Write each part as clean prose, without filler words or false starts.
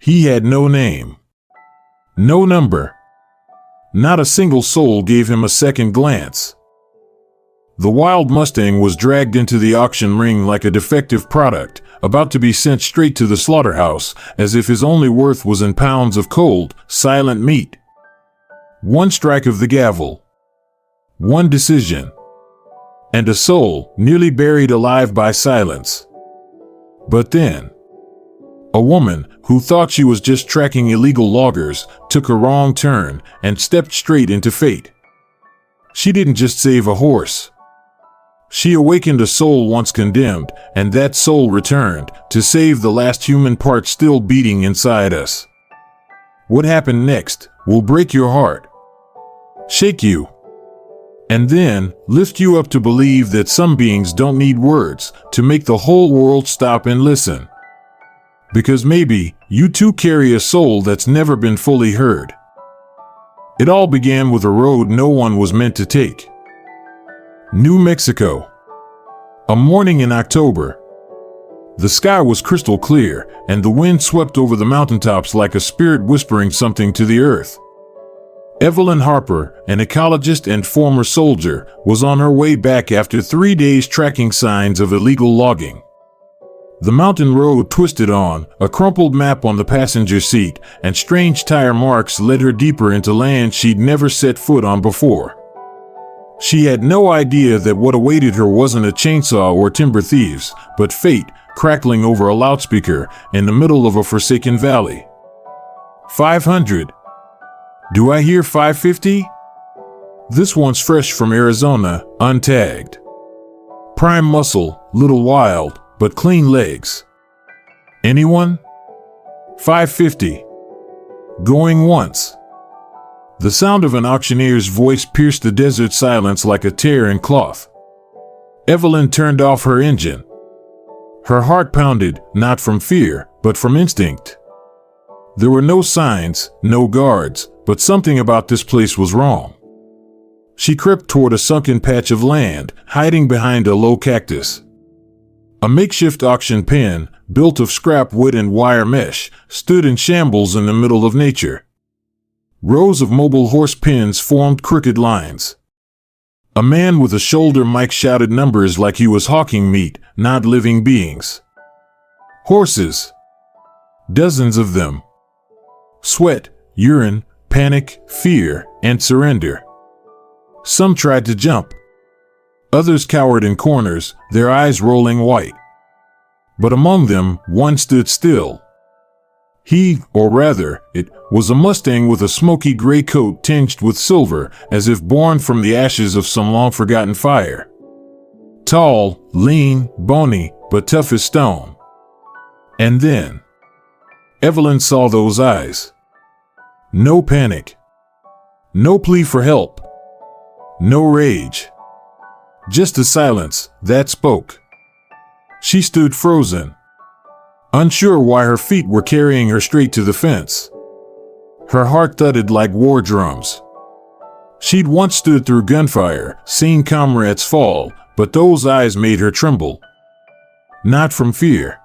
He had no name, no number. Not a single soul gave him a second glance. The wild Mustang was dragged into the auction ring like a defective product, about to be sent straight to the slaughterhouse, as if his only worth was in pounds of cold, silent meat. One strike of the gavel, one decision, and a soul nearly buried alive by silence. But then, a woman who thought she was just tracking illegal loggers took a wrong turn and stepped straight into fate. She didn't just save a horse. She awakened a soul once condemned, and that soul returned to save the last human part still beating inside us. What happened next will break your heart, shake you, and then lift you up to believe that some beings don't need words to make the whole world stop and listen. Because maybe you too carry a soul that's never been fully heard. It all began with a road no one was meant to take. New Mexico. A morning in October. The sky was crystal clear, and the wind swept over the mountaintops like a spirit whispering something to the earth. Evelyn Harper, an ecologist and former soldier, was on her way back after 3 days tracking signs of illegal logging. The mountain road twisted on, a crumpled map on the passenger seat, and strange tire marks led her deeper into land she'd never set foot on before. She had no idea that what awaited her wasn't a chainsaw or timber thieves, but fate crackling over a loudspeaker in the middle of a forsaken valley. 500. Do I hear 550? This one's fresh from Arizona, untagged. Prime muscle, little wild, but clean legs. Anyone? 550. Going once. The sound of an auctioneer's voice pierced the desert silence like a tear in cloth. Evelyn turned off her engine. Her heart pounded, not from fear, but from instinct. There were no signs, no guards, but something about this place was wrong. She crept toward a sunken patch of land, hiding behind a low cactus. A makeshift auction pen, built of scrap wood and wire mesh, stood in shambles in the middle of nature. Rows of mobile horse pens formed crooked lines. A man with a shoulder mic shouted numbers like he was hawking meat, not living beings. Horses. Dozens of them. Sweat, urine, panic, fear, and surrender. Some tried to jump. Others cowered in corners, their eyes rolling white. But among them, one stood still. He, or rather, it, was a Mustang with a smoky gray coat tinged with silver, as if born from the ashes of some long-forgotten fire. Tall, lean, bony, but tough as stone. And then, Evelyn saw those eyes. No panic. No plea for help. No rage. Just a silence that spoke. She stood frozen, unsure why her feet were carrying her straight to the fence. Her heart thudded like war drums. She'd once stood through gunfire, seen comrades fall, but those eyes made her tremble. Not from fear,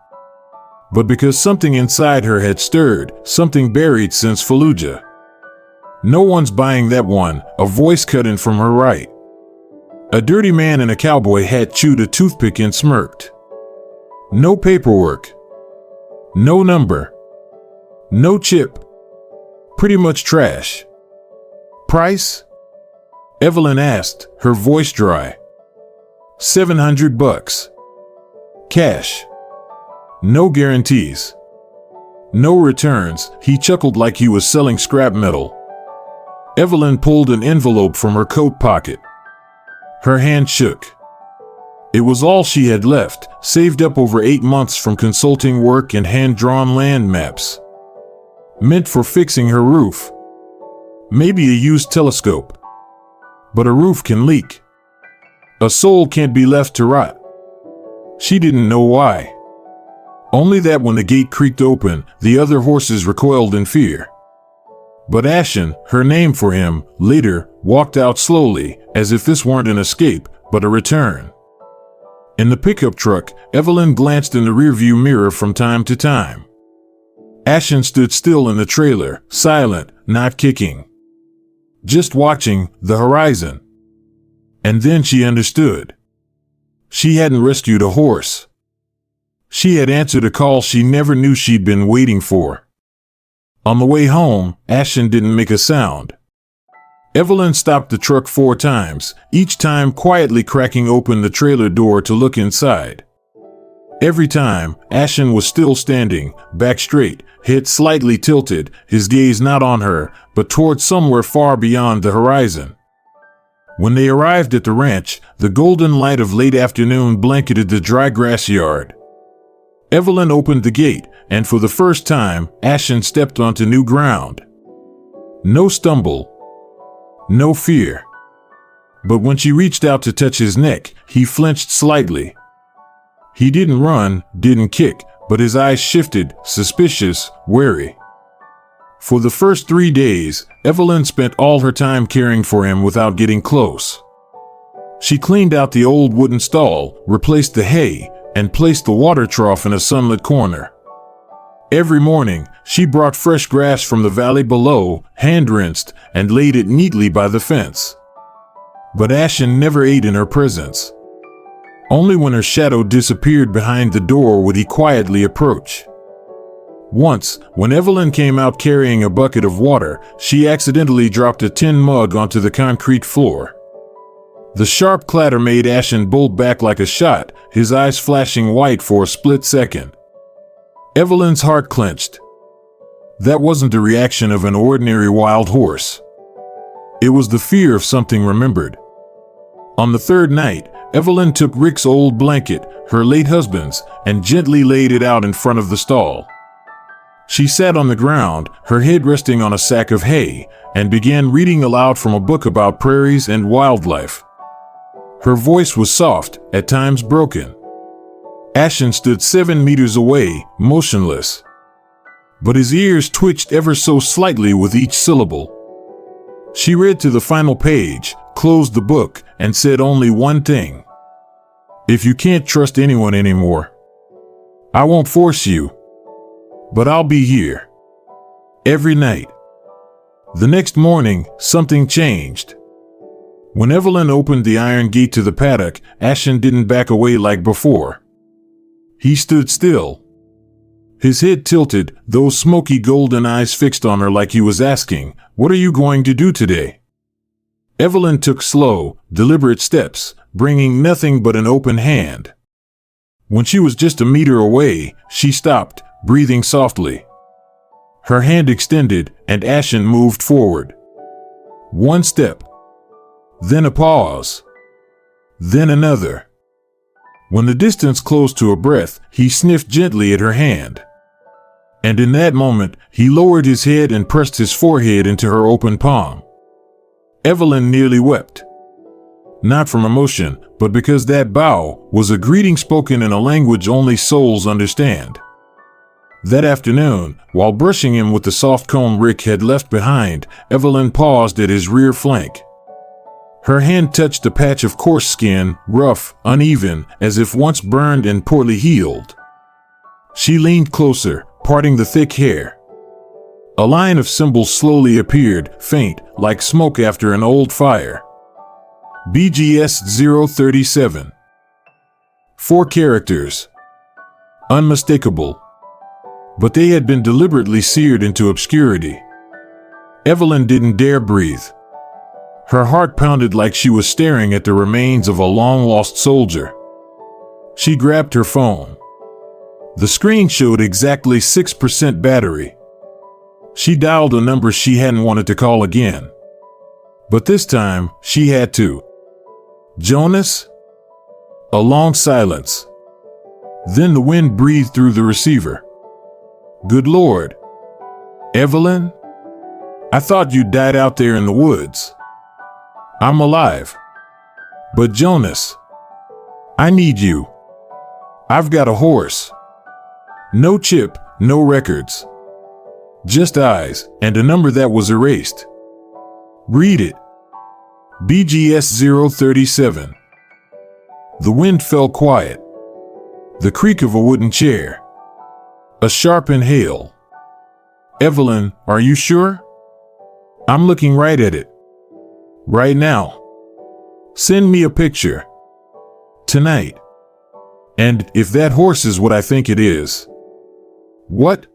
but because something inside her had stirred, something buried since Fallujah. No one's buying that one, a voice cut in from her right. A dirty man in a cowboy hat chewed a toothpick and smirked. No paperwork. No number. No chip. Pretty much trash. Price? Evelyn asked, her voice dry. $700. Cash. No guarantees. No returns. He chuckled like he was selling scrap metal. Evelyn pulled an envelope from her coat pocket. Her hand shook. It was all she had left, saved up over 8 months from consulting work and hand-drawn land maps. Meant for fixing her roof. Maybe a used telescope. But a roof can leak. A soul can't be left to rot. She didn't know why. Only that when the gate creaked open, the other horses recoiled in fear. But Ashen, her name for him, later, walked out slowly, as if this weren't an escape, but a return. In the pickup truck, Evelyn glanced in the rearview mirror from time to time. Ashen stood still in the trailer, silent, not kicking. Just watching the horizon. And then she understood. She hadn't rescued a horse. She had answered a call she never knew she'd been waiting for. On the way home, Ashen didn't make a sound. Evelyn stopped the truck 4 times, each time quietly cracking open the trailer door to look inside. Every time, Ashen was still standing, back straight, head slightly tilted, his gaze not on her, but toward somewhere far beyond the horizon. When they arrived at the ranch, the golden light of late afternoon blanketed the dry grass yard. Evelyn opened the gate, and for the first time, Ashen stepped onto new ground. No stumble. No fear. But when she reached out to touch his neck, he flinched slightly. He didn't run, didn't kick, but his eyes shifted, suspicious, wary. For the first 3 days, Evelyn spent all her time caring for him without getting close. She cleaned out the old wooden stall, replaced the hay, and placed the water trough in a sunlit corner. Every morning, she brought fresh grass from the valley below, hand-rinsed, and laid it neatly by the fence. But Ashen never ate in her presence. Only when her shadow disappeared behind the door would he quietly approach. Once, when Evelyn came out carrying a bucket of water, she accidentally dropped a tin mug onto the concrete floor. The sharp clatter made Ashen bolt back like a shot, his eyes flashing white for a split second. Evelyn's heart clenched. That wasn't the reaction of an ordinary wild horse. It was the fear of something remembered. On the 3rd night, Evelyn took Rick's old blanket, her late husband's, and gently laid it out in front of the stall. She sat on the ground, her head resting on a sack of hay, and began reading aloud from a book about prairies and wildlife. Her voice was soft, at times broken. Ashen stood 7 meters away, motionless. But his ears twitched ever so slightly with each syllable. She read to the final page, closed the book, and said only one thing. If you can't trust anyone anymore, I won't force you. But I'll be here. Every night. The next morning, something changed. When Evelyn opened the iron gate to the paddock, Ashen didn't back away like before. He stood still. His head tilted, those smoky golden eyes fixed on her like he was asking, "What are you going to do today?" Evelyn took slow, deliberate steps, bringing nothing but an open hand. When she was just a meter away, she stopped, breathing softly. Her hand extended, and Ashen moved forward. 1 step. Then a pause. Then another. When the distance closed to a breath, he sniffed gently at her hand. And in that moment, he lowered his head and pressed his forehead into her open palm. Evelyn nearly wept. Not from emotion, but because that bow was a greeting spoken in a language only souls understand. That afternoon, while brushing him with the soft comb Rick had left behind, Evelyn paused at his rear flank. Her hand touched a patch of coarse skin, rough, uneven, as if once burned and poorly healed. She leaned closer, parting the thick hair. A line of symbols slowly appeared, faint, like smoke after an old fire. BGS 037. 4 characters. Unmistakable. But they had been deliberately seared into obscurity. Evelyn didn't dare breathe. Her heart pounded like she was staring at the remains of a long-lost soldier. She grabbed her phone. The screen showed exactly 6% battery. She dialed a number she hadn't wanted to call again. But this time, she had to. Jonas? A long silence. Then the wind breathed through the receiver. Good Lord. Evelyn? I thought you died out there in the woods. I'm alive. But Jonas, I need you. I've got a horse. No chip, no records. Just eyes, and a number that was erased. Read it. BGS 037. The wind fell quiet. The creak of a wooden chair. A sharp inhale. Evelyn, are you sure? I'm looking right at it. Right now. Send me a picture. Tonight. And if that horse is what I think it is. What?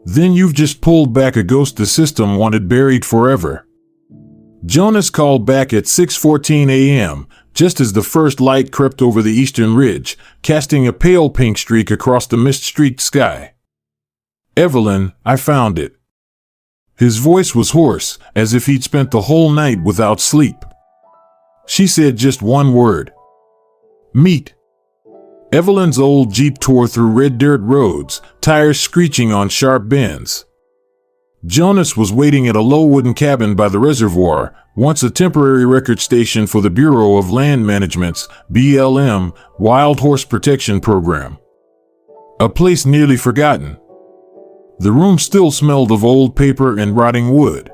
Then you've just pulled back a ghost the system wanted buried forever. Jonas called back at 6:14 a.m., just as the first light crept over the eastern ridge, casting a pale pink streak across the mist-streaked sky. Evelyn, I found it. His voice was hoarse, as if he'd spent the whole night without sleep. She said just one word. Meet. Evelyn's old Jeep tore through red dirt roads, tires screeching on sharp bends. Jonas was waiting at a low wooden cabin by the reservoir, once a temporary record station for the Bureau of Land Management's, BLM, Wild Horse Protection Program. A place nearly forgotten. The room still smelled of old paper and rotting wood.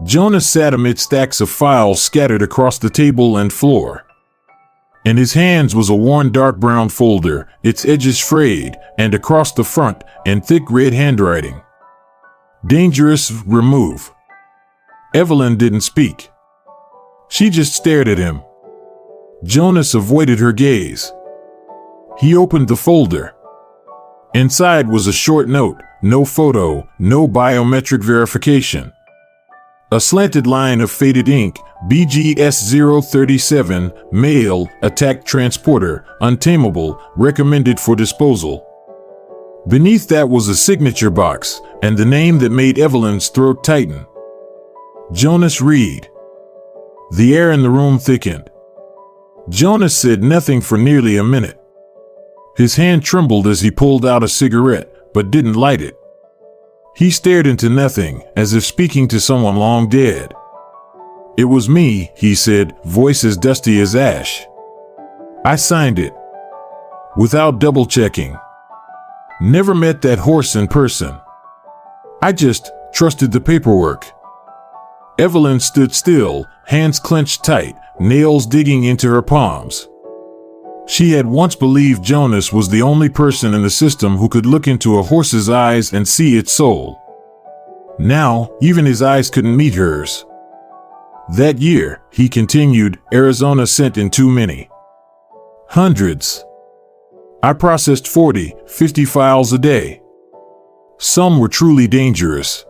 Jonas sat amid stacks of files scattered across the table and floor. In his hands was a worn dark brown folder, its edges frayed, and across the front, in thick red handwriting. Dangerous, remove. Evelyn didn't speak. She just stared at him. Jonas avoided her gaze. He opened the folder. Inside was a short note, no photo, no biometric verification. A slanted line of faded ink, BGS 037, male, attack transporter, untamable, recommended for disposal. Beneath that was a signature box, and the name that made Evelyn's throat tighten. Jonas Reed. The air in the room thickened. Jonas said nothing for nearly a minute. His hand trembled as he pulled out a cigarette, but didn't light it. He stared into nothing, as if speaking to someone long dead. It was me, he said, voice as dusty as ash. I signed it. Without double-checking. Never met that horse in person. I just trusted the paperwork. Evelyn stood still, hands clenched tight, nails digging into her palms. She had once believed Jonas was the only person in the system who could look into a horse's eyes and see its soul. Now, even his eyes couldn't meet hers. That year, he continued, Arizona sent in too many. Hundreds. I processed 40, 50 files a day. Some were truly dangerous.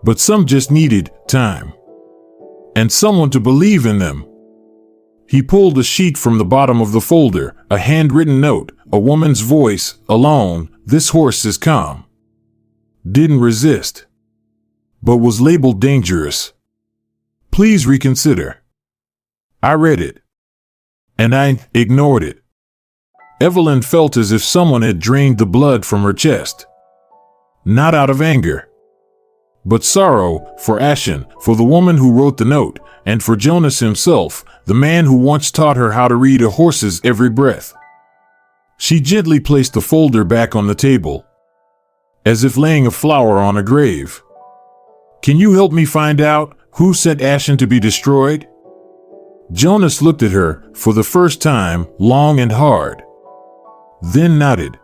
But some just needed time. And someone to believe in them. He pulled a sheet from the bottom of the folder, a handwritten note, a woman's voice, alone, this horse is calm. Didn't resist. But was labeled dangerous. Please reconsider. I read it. And I ignored it. Evelyn felt as if someone had drained the blood from her chest. Not out of anger. But sorrow for Ashen, for the woman who wrote the note, and for Jonas himself, the man who once taught her how to read a horse's every breath. She gently placed the folder back on the table, as if laying a flower on a grave. Can you help me find out who sent Ashen to be destroyed? Jonas looked at her, for the first time, long and hard. Then nodded,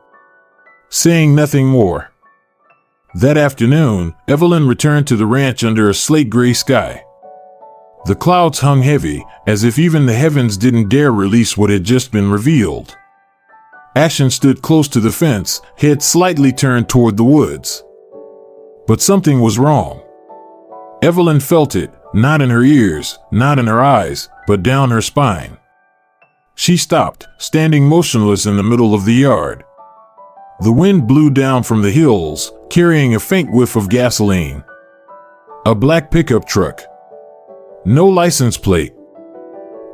saying nothing more. That afternoon, Evelyn returned to the ranch under a slate-gray sky. The clouds hung heavy, as if even the heavens didn't dare release what had just been revealed. Ashen stood close to the fence, head slightly turned toward the woods. But something was wrong. Evelyn felt it, not in her ears, not in her eyes, but down her spine. She stopped, standing motionless in the middle of the yard. The wind blew down from the hills, carrying a faint whiff of gasoline. A black pickup truck. No license plate.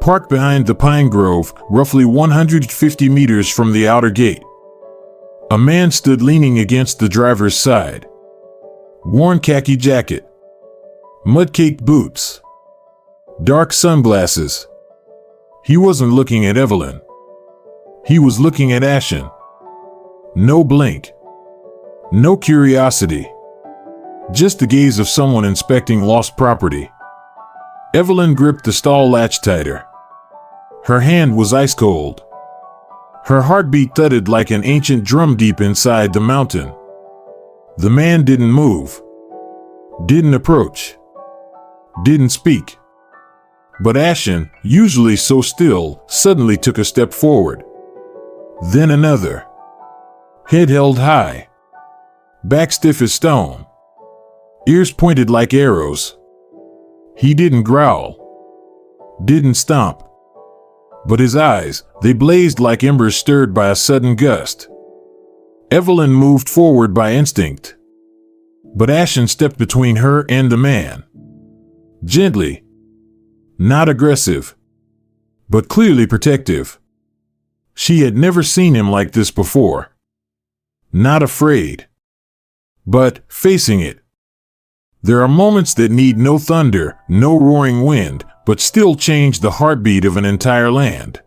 Parked behind the pine grove, roughly 150 meters from the outer gate. A man stood leaning against the driver's side. Worn khaki jacket. Mud-caked boots. Dark sunglasses. He wasn't looking at Evelyn. He was looking at Ashen. No blink. No curiosity. Just the gaze of someone inspecting lost property. Evelyn gripped the stall latch tighter. Her hand was ice cold. Her heartbeat thudded like an ancient drum deep inside the mountain. The man didn't move, didn't approach, didn't speak. But Ashen, usually so still, suddenly took a step forward. Then another. Head held high, back stiff as stone, ears pointed like arrows. He didn't growl, didn't stomp. But his eyes, they blazed like embers stirred by a sudden gust. Evelyn moved forward by instinct. But Ashen stepped between her and the man. Gently. Not aggressive. But clearly protective. She had never seen him like this before. Not afraid. But facing it. There are moments that need no thunder, no roaring wind, but still change the heartbeat of an entire land.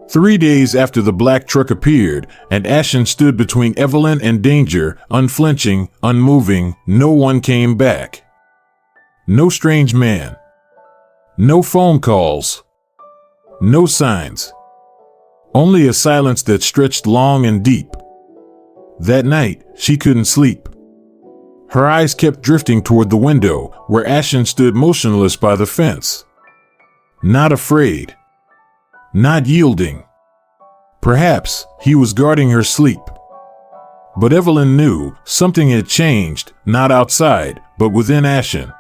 3 days after the black truck appeared, and Ashen stood between Evelyn and danger, unflinching, unmoving, no one came back. No strange man. No phone calls. No signs. Only a silence that stretched long and deep. That night, she couldn't sleep. Her eyes kept drifting toward the window, where Ashen stood motionless by the fence. Not afraid. Not yielding. Perhaps he was guarding her sleep. But Evelyn knew something had changed, not outside, but within Ashen.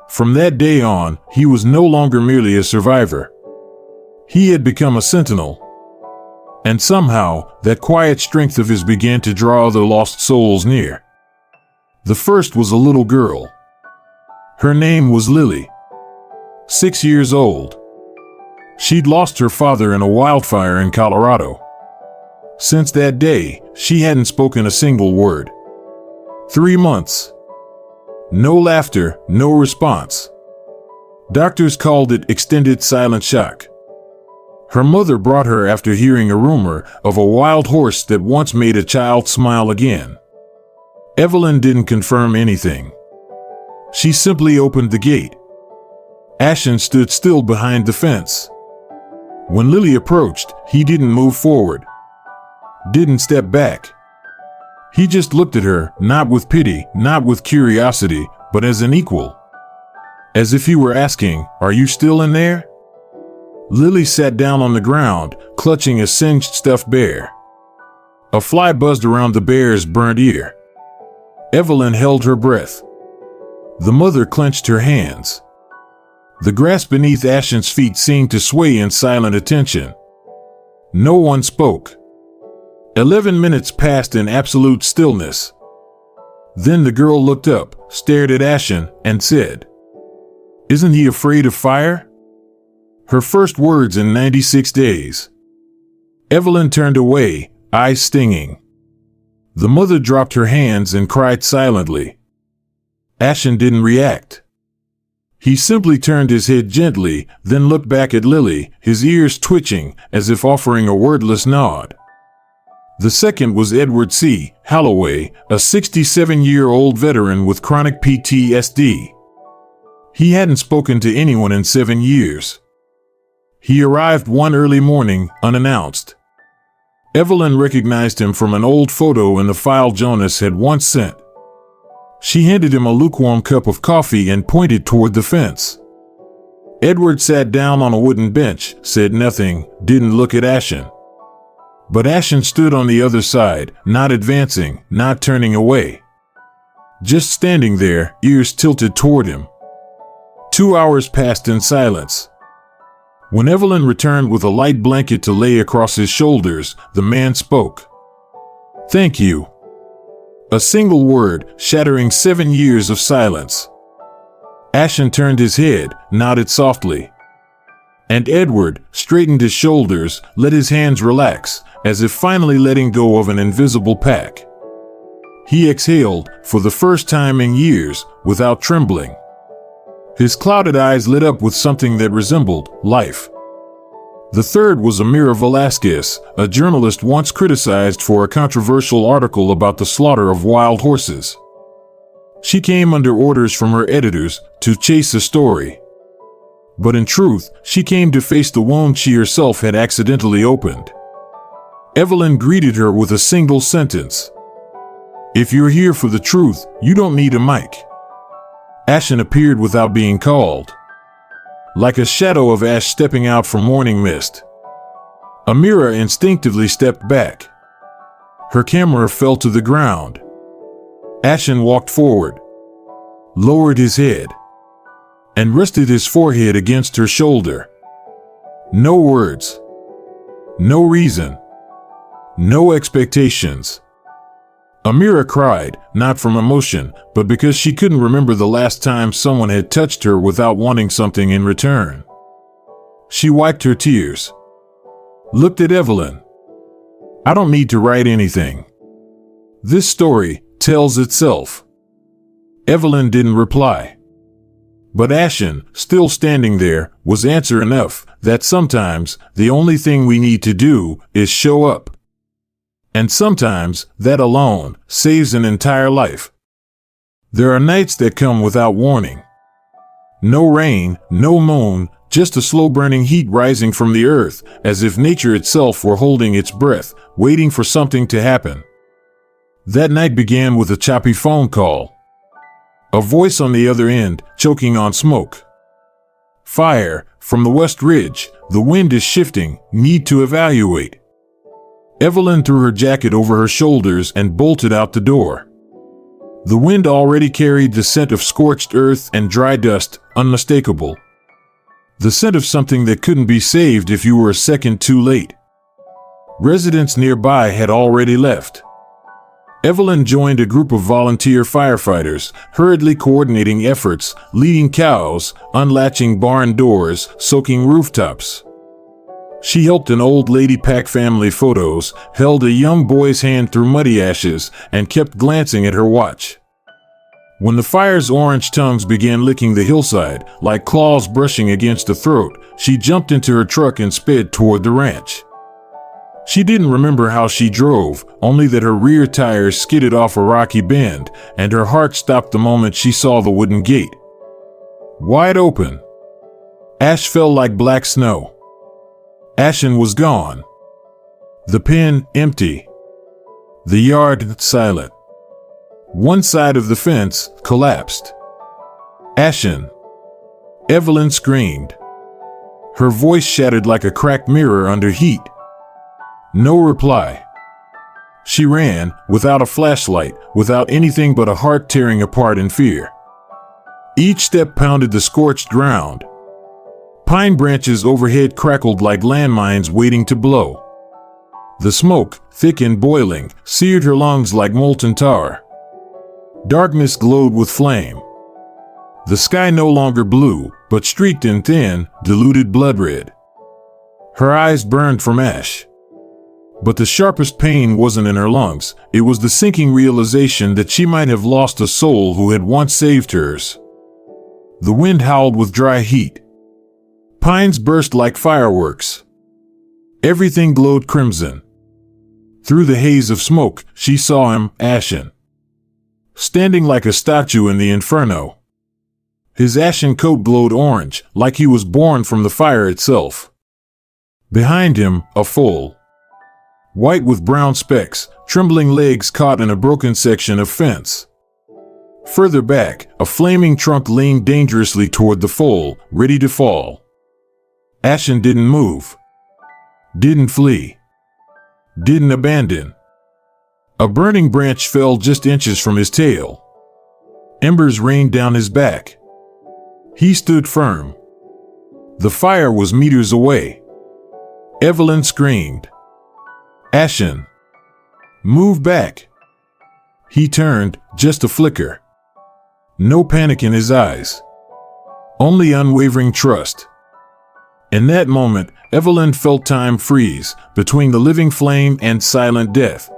From that day on, he was no longer merely a survivor. He had become a sentinel. And somehow, that quiet strength of his began to draw other lost souls near. The first was a little girl. Her name was Lily. 6 years old. She'd lost her father in a wildfire in Colorado. Since that day, she hadn't spoken a single word. 3 months. No laughter, no response. Doctors called it extended silent shock. Her mother brought her after hearing a rumor of a wild horse that once made a child smile again. Evelyn didn't confirm anything. She simply opened the gate. Ashen stood still behind the fence. When Lily approached, he didn't move forward. Didn't step back. He just looked at her, not with pity, not with curiosity, but as an equal. As if he were asking, "Are you still in there?" Lily sat down on the ground, clutching a singed stuffed bear. A fly buzzed around the bear's burnt ear. Evelyn held her breath. The mother clenched her hands. The grass beneath Ashen's feet seemed to sway in silent attention. No one spoke. 11 minutes passed in absolute stillness. Then the girl looked up, stared at Ashen, and said, "Isn't he afraid of fire?" Her first words in 96 days. Evelyn turned away, eyes stinging. The mother dropped her hands and cried silently. Ashen didn't react. He simply turned his head gently, then looked back at Lily, his ears twitching, as if offering a wordless nod. The second was Edward C. Holloway, a 67-year-old veteran with chronic PTSD. He hadn't spoken to anyone in 7 years. He arrived one early morning, unannounced. Evelyn recognized him from an old photo in the file Jonas had once sent. She handed him a lukewarm cup of coffee and pointed toward the fence. Edward sat down on a wooden bench, said nothing, didn't look at Ashen. But Ashen stood on the other side, not advancing, not turning away. Just standing there, ears tilted toward him. 2 hours passed in silence. When Evelyn returned with a light blanket to lay across his shoulders, the man spoke. "Thank you." A single word, shattering 7 years of silence. Ashen turned his head, nodded softly. And Edward straightened his shoulders, let his hands relax, as if finally letting go of an invisible pack. He exhaled, for the first time in years, without trembling. His clouded eyes lit up with something that resembled life. The third was Amira Velasquez, a journalist once criticized for a controversial article about the slaughter of wild horses. She came under orders from her editors to chase a story. But in truth, she came to face the wound she herself had accidentally opened. Evelyn greeted her with a single sentence. If you're here for the truth, you don't need a mic. Ashen appeared without being called, like a shadow of ash stepping out from morning mist. Amira instinctively stepped back. Her camera fell to the ground. Ashen walked forward, lowered his head, and rested his forehead against her shoulder. No words. No reason. No expectations. Amira cried, not from emotion, but because she couldn't remember the last time someone had touched her without wanting something in return. She wiped her tears, looked at Evelyn. I don't need to write anything. This story tells itself. Evelyn didn't reply. But Ashen, still standing there, was answer enough that sometimes the only thing we need to do is show up. And sometimes that alone saves an entire life. There are nights that come without warning. No rain, no moon, just a slow-burning heat rising from the earth, as if nature itself were holding its breath, waiting for something to happen. That night began with a choppy phone call. A voice on the other end, choking on smoke. Fire, from the West Ridge, the wind is shifting, need to evaluate. Evelyn threw her jacket over her shoulders and bolted out the door. The wind already carried the scent of scorched earth and dry dust, unmistakable. The scent of something that couldn't be saved if you were a second too late. Residents nearby had already left. Evelyn joined a group of volunteer firefighters, hurriedly coordinating efforts, leading cows, unlatching barn doors, soaking rooftops. She helped an old lady pack family photos, held a young boy's hand through muddy ashes, and kept glancing at her watch. When the fire's orange tongues began licking the hillside, like claws brushing against the throat, she jumped into her truck and sped toward the ranch. She didn't remember how she drove, only that her rear tires skidded off a rocky bend, and her heart stopped the moment she saw the wooden gate. Wide open. Ash fell like black snow. Ashen was gone. The pen empty. The yard silent. One side of the fence collapsed. Ashen. Evelyn screamed. Her voice shattered like a cracked mirror under heat. No reply. She ran, without a flashlight, without anything but a heart tearing apart in fear. Each step pounded the scorched ground. Pine branches overhead crackled like landmines waiting to blow. The smoke, thick and boiling, seared her lungs like molten tar. Darkness glowed with flame. The sky no longer blue, but streaked in thin, diluted blood red. Her eyes burned from ash. But the sharpest pain wasn't in her lungs, it was the sinking realization that she might have lost a soul who had once saved hers. The wind howled with dry heat. Pines burst like fireworks. Everything glowed crimson. Through the haze of smoke, she saw him, Ashen, standing like a statue in the inferno. His ashen coat glowed orange, like he was born from the fire itself. Behind him, a foal. White with brown specks, trembling legs caught in a broken section of fence. Further back, a flaming trunk leaned dangerously toward the foal, ready to fall. Ashen didn't move. Didn't flee. Didn't abandon. A burning branch fell just inches from his tail. Embers rained down his back. He stood firm. The fire was meters away. Evelyn screamed. Ashen. Move back. He turned, just a flicker. No panic in his eyes. Only unwavering trust. In that moment, Evelyn felt time freeze, between the living flame and silent death.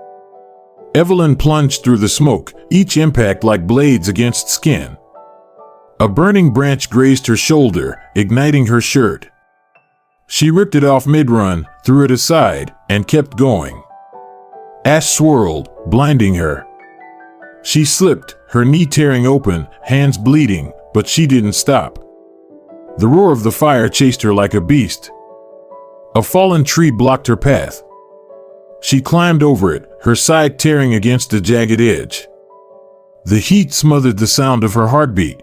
Evelyn plunged through the smoke, each impact like blades against skin. A burning branch grazed her shoulder, igniting her shirt. She ripped it off mid-run, threw it aside, and kept going. Ash swirled, blinding her. She slipped, her knee tearing open, hands bleeding, but she didn't stop. The roar of the fire chased her like a beast. A fallen tree blocked her path. She climbed over it, her side tearing against a jagged edge. The heat smothered the sound of her heartbeat.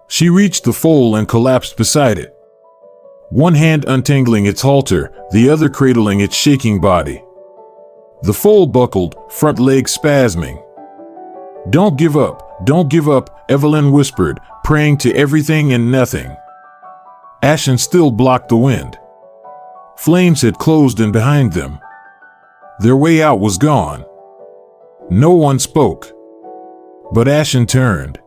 She reached the foal and collapsed beside it, one hand untangling its halter, the other cradling its shaking body. The foal buckled, front legs spasming. "Don't give up, don't give up," Evelyn whispered, praying to everything and nothing. Ashen still blocked the wind. Flames had closed in behind them. Their way out was gone. No one spoke. But Ashen turned.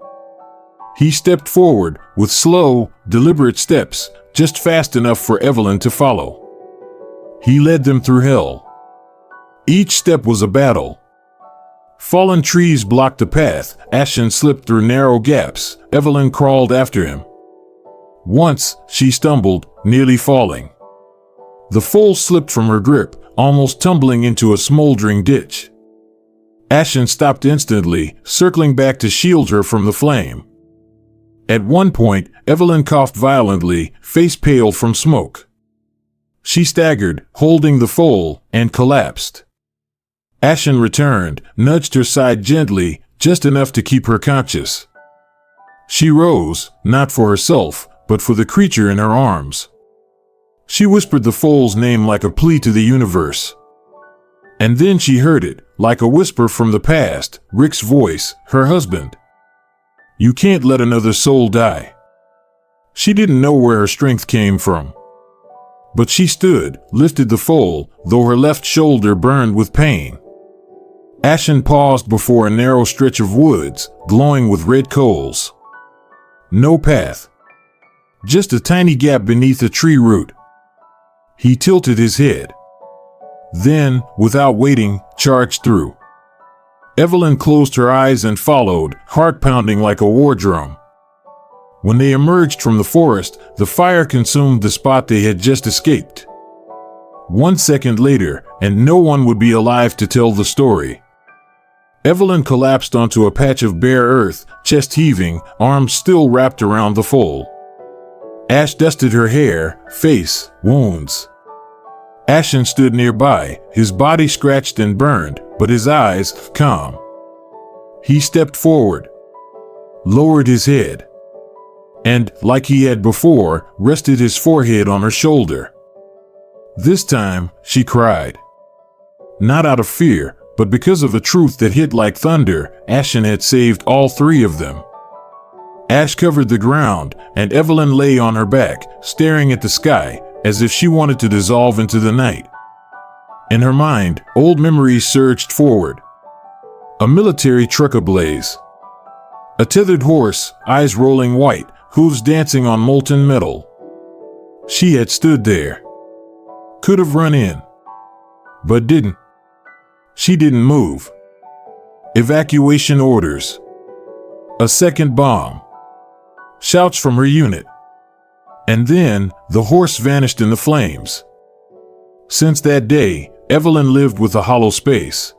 He stepped forward with slow, deliberate steps, just fast enough for Evelyn to follow. He led them through hell. Each step was a battle. Fallen trees blocked the path. Ashen slipped through narrow gaps. Evelyn crawled after him. Once, she stumbled, nearly falling. The foal slipped from her grip, almost tumbling into a smoldering ditch. Ashen stopped instantly, circling back to shield her from the flame. At one point, Evelyn coughed violently, face pale from smoke. She staggered, holding the foal, and collapsed. Ashen returned, nudged her side gently, just enough to keep her conscious. She rose, not for herself, but for the creature in her arms. She whispered the foal's name like a plea to the universe. And then she heard it, like a whisper from the past, Rick's voice, her husband. "You can't let another soul die." She didn't know where her strength came from. But she stood, lifted the foal, though her left shoulder burned with pain. Ashen paused before a narrow stretch of woods, glowing with red coals. No path. Just a tiny gap beneath a tree root. He tilted his head. Then, without waiting, charged through. Evelyn closed her eyes and followed, heart pounding like a war drum. When they emerged from the forest, the fire consumed the spot they had just escaped. 1 second later, and no one would be alive to tell the story. Evelyn collapsed onto a patch of bare earth, chest heaving, arms still wrapped around the foal. Ash dusted her hair, face, wounds. Ashen stood nearby, his body scratched and burned, but his eyes calm. He stepped forward, lowered his head, and, like he had before, rested his forehead on her shoulder. This time, she cried. Not out of fear, but because of a truth that hit like thunder. Ashen had saved all three of them. Ash covered the ground, and Evelyn lay on her back, staring at the sky, as if she wanted to dissolve into the night. In her mind, old memories surged forward. A military truck ablaze. A tethered horse, eyes rolling white, hooves dancing on molten metal. She had stood there. Could have run in. But didn't. She didn't move. Evacuation orders. A second bomb. Shouts from her unit. And then, the horse vanished in the flames. Since that day, Evelyn lived with a hollow space.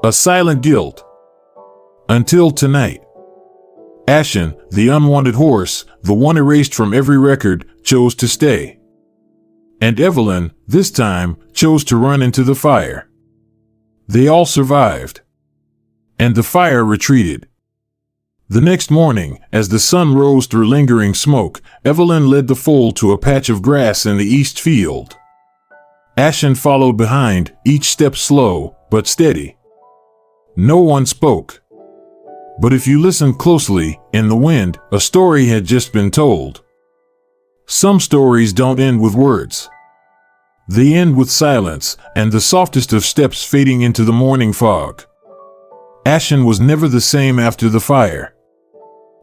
A silent guilt. Until tonight. Ashen, the unwanted horse, the one erased from every record, chose to stay. And Evelyn, this time, chose to run into the fire. They all survived. And the fire retreated. The next morning, as the sun rose through lingering smoke, Evelyn led the foal to a patch of grass in the east field. Ashen followed behind, each step slow, but steady. No one spoke. But if you listened closely, in the wind, a story had just been told. Some stories don't end with words. They end with silence, and the softest of steps fading into the morning fog. Ashen was never the same after the fire.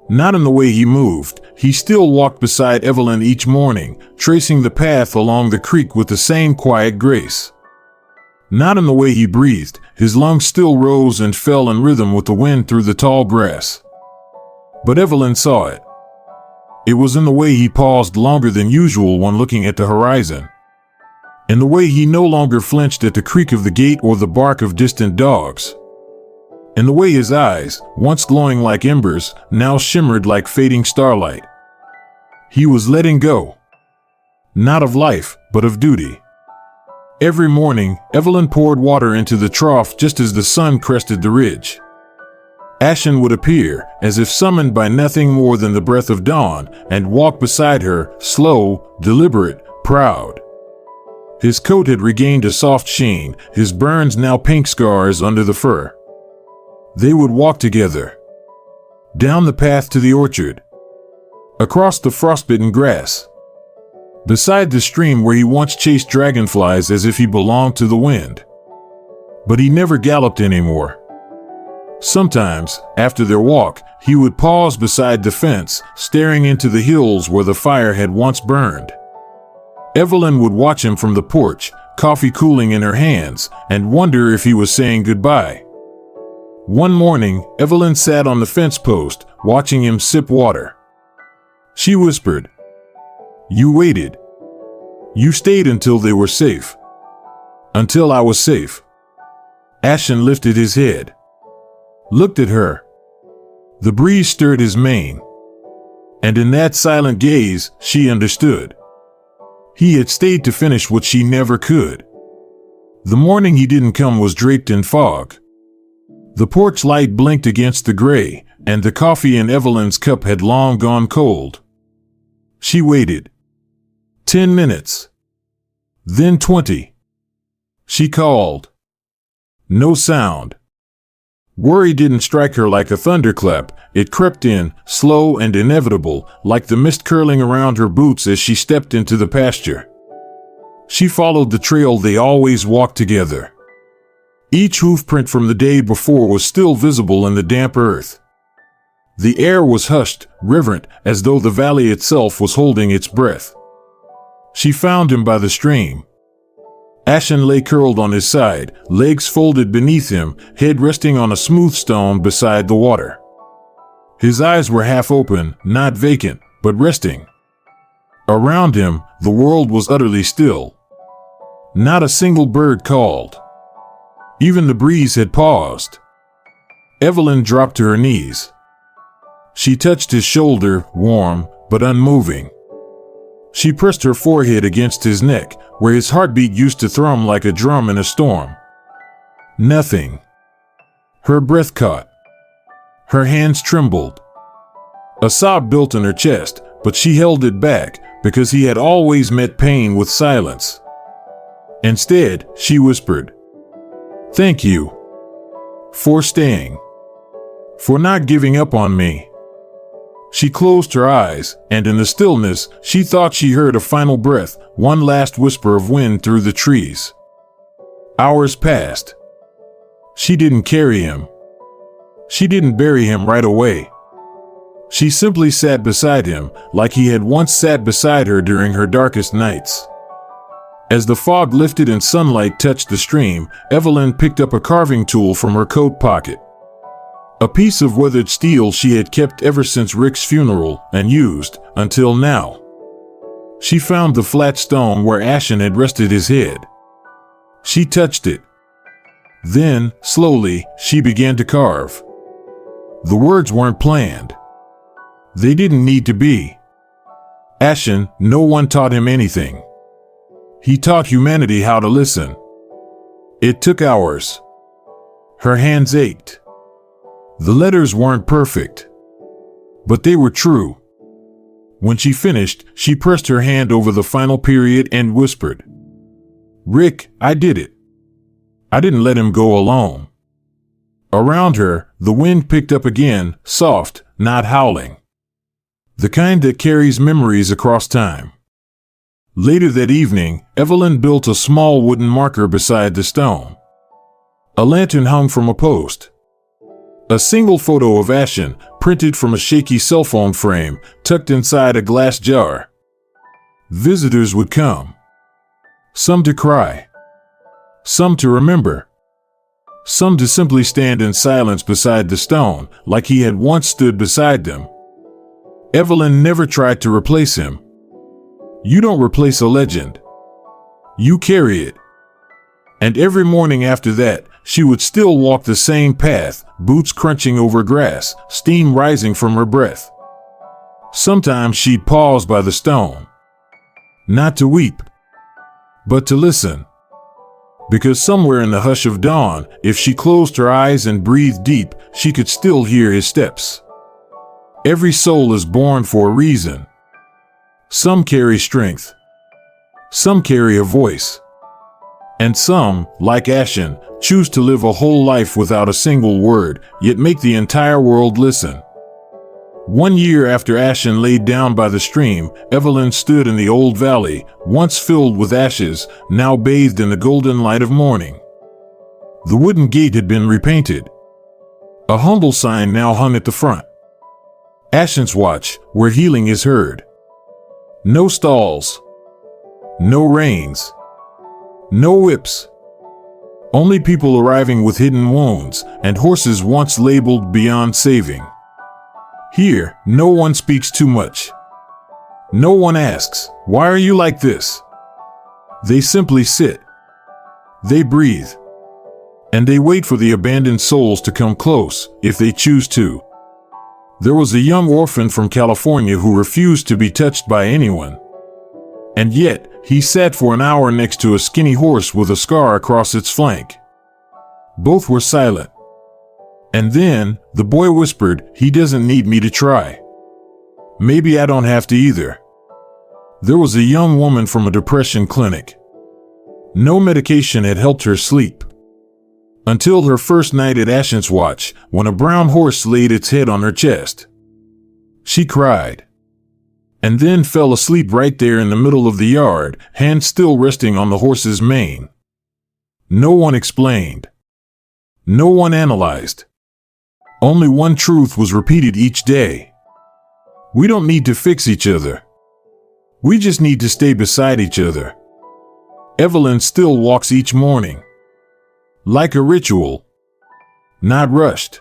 Not in the way he moved. He still walked beside Evelyn each morning, tracing the path along the creek with the same quiet grace. Not in the way he breathed. His lungs still rose and fell in rhythm with the wind through the tall grass. But Evelyn saw it. It was in the way he paused longer than usual when looking at the horizon. In the way he no longer flinched at the creak of the gate or the bark of distant dogs. In the way his eyes, once glowing like embers, now shimmered like fading starlight. He was letting go. Not of life, but of duty. Every morning, Evelyn poured water into the trough just as the sun crested the ridge. Ashen would appear, as if summoned by nothing more than the breath of dawn, and walk beside her, slow, deliberate, proud. His coat had regained a soft sheen, his burns now pink scars under the fur. They would walk together. Down the path to the orchard. Across the frostbitten grass. Beside the stream where he once chased dragonflies as if he belonged to the wind. But he never galloped anymore. Sometimes, after their walk, he would pause beside the fence, staring into the hills where the fire had once burned. Evelyn would watch him from the porch, coffee cooling in her hands, and wonder if he was saying goodbye. One morning, Evelyn sat on the fence post, watching him sip water. She whispered, "You waited. You stayed until they were safe. Until I was safe." Ashen lifted his head. Looked at her. The breeze stirred his mane. And in that silent gaze, she understood. He had stayed to finish what she never could. The morning he didn't come was draped in fog. The porch light blinked against the gray, and the coffee in Evelyn's cup had long gone cold. She waited. 10 minutes. Then 20. She called. No sound. Worry didn't strike her like a thunderclap. It crept in, slow and inevitable, like the mist curling around her boots as she stepped into the pasture. She followed the trail they always walked together. Each hoofprint from the day before was still visible in the damp earth. The air was hushed, reverent, as though the valley itself was holding its breath. She found him by the stream. Ashen lay curled on his side, legs folded beneath him, head resting on a smooth stone beside the water. His eyes were half open, not vacant, but resting. Around him, the world was utterly still. Not a single bird called. Even the breeze had paused. Evelyn dropped to her knees. She touched his shoulder, warm, but unmoving. She pressed her forehead against his neck, where his heartbeat used to thrum like a drum in a storm. Nothing. Her breath caught. Her hands trembled. A sob built in her chest, but she held it back, because he had always met pain with silence. Instead, she whispered, "Thank you. For staying. For not giving up on me." She closed her eyes, and in the stillness, she thought she heard a final breath, one last whisper of wind through the trees. Hours passed. She didn't carry him. She didn't bury him right away. She simply sat beside him, like he had once sat beside her during her darkest nights. As the fog lifted and sunlight touched the stream, Evelyn picked up a carving tool from her coat pocket. A piece of weathered steel she had kept ever since Rick's funeral, and used, until now. She found the flat stone where Ashen had rested his head. She touched it. Then, slowly, she began to carve. The words weren't planned. They didn't need to be. Ashen, no one taught him anything. He taught humanity how to listen. It took hours. Her hands ached. The letters weren't perfect, but they were true. When she finished, she pressed her hand over the final period and whispered, "Rick, I did it. I didn't let him go alone." Around her, the wind picked up again, soft, not howling. The kind that carries memories across time. Later that evening, Evelyn built a small wooden marker beside the stone. A lantern hung from a post. A single photo of Ashen, printed from a shaky cell phone frame, tucked inside a glass jar. Visitors would come. Some to cry. Some to remember. Some to simply stand in silence beside the stone, like he had once stood beside them. Evelyn never tried to replace him. You don't replace a legend. You carry it. And every morning after that, she would still walk the same path, boots crunching over grass, steam rising from her breath. Sometimes she'd pause by the stone. Not to weep, but to listen. Because somewhere in the hush of dawn, if she closed her eyes and breathed deep, she could still hear his steps. Every soul is born for a reason. Some carry strength. Some carry a voice. And some, like Ashen, choose to live a whole life without a single word, yet make the entire world listen. 1 year after Ashen laid down by the stream, Evelyn stood in the old valley, once filled with ashes, now bathed in the golden light of morning. The wooden gate had been repainted. A humble sign now hung at the front. Ashen's Watch, where healing is heard. No stalls. No reins. No whips. Only people arriving with hidden wounds, and horses once labeled beyond saving. Here, no one speaks too much. No one asks, "Why are you like this?" They simply sit. They breathe. And they wait for the abandoned souls to come close, if they choose to. There was a young orphan from California who refused to be touched by anyone. And yet, he sat for an hour next to a skinny horse with a scar across its flank. Both were silent. And then, the boy whispered, "He doesn't need me to try. Maybe I don't have to either." There was a young woman from a depression clinic. No medication had helped her sleep. Until her first night at Ashen's Watch, when a brown horse laid its head on her chest. She cried. And then fell asleep right there in the middle of the yard, hand still resting on the horse's mane. No one explained. No one analyzed. Only one truth was repeated each day. We don't need to fix each other. We just need to stay beside each other. Evelyn still walks each morning. Like a ritual. Not rushed.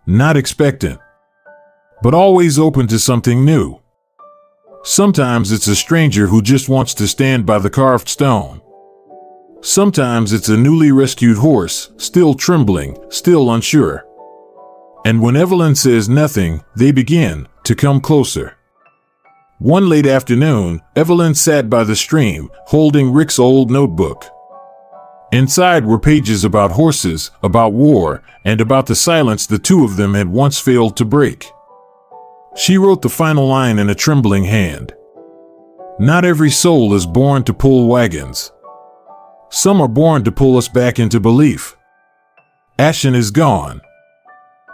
Not expectant. But always open to something new. Sometimes it's a stranger who just wants to stand by the carved stone. Sometimes it's a newly rescued horse, still trembling, still unsure. And when Evelyn says nothing, they begin to come closer. One late afternoon, Evelyn sat by the stream, holding Rick's old notebook. Inside were pages about horses, about war, and about the silence the two of them had once failed to break. She wrote the final line in a trembling hand. Not every soul is born to pull wagons. Some are born to pull us back into belief. Ashen is gone.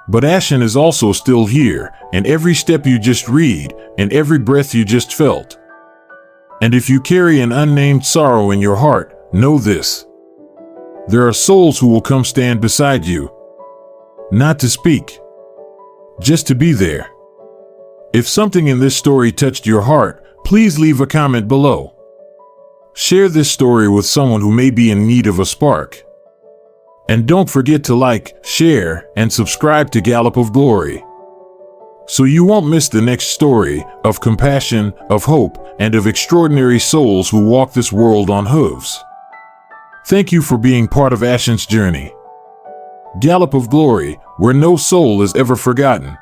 But Ashen is also still here, and every step you just read, and every breath you just felt. And if you carry an unnamed sorrow in your heart, know this. There are souls who will come stand beside you. Not to speak. Just to be there. If something in this story touched your heart, please leave a comment below. Share this story with someone who may be in need of a spark. And don't forget to like, share, and subscribe to Gallop of Glory, so you won't miss the next story of compassion, of hope, and of extraordinary souls who walk this world on hooves. Thank you for being part of Ashen's journey. Gallop of Glory, where no soul is ever forgotten.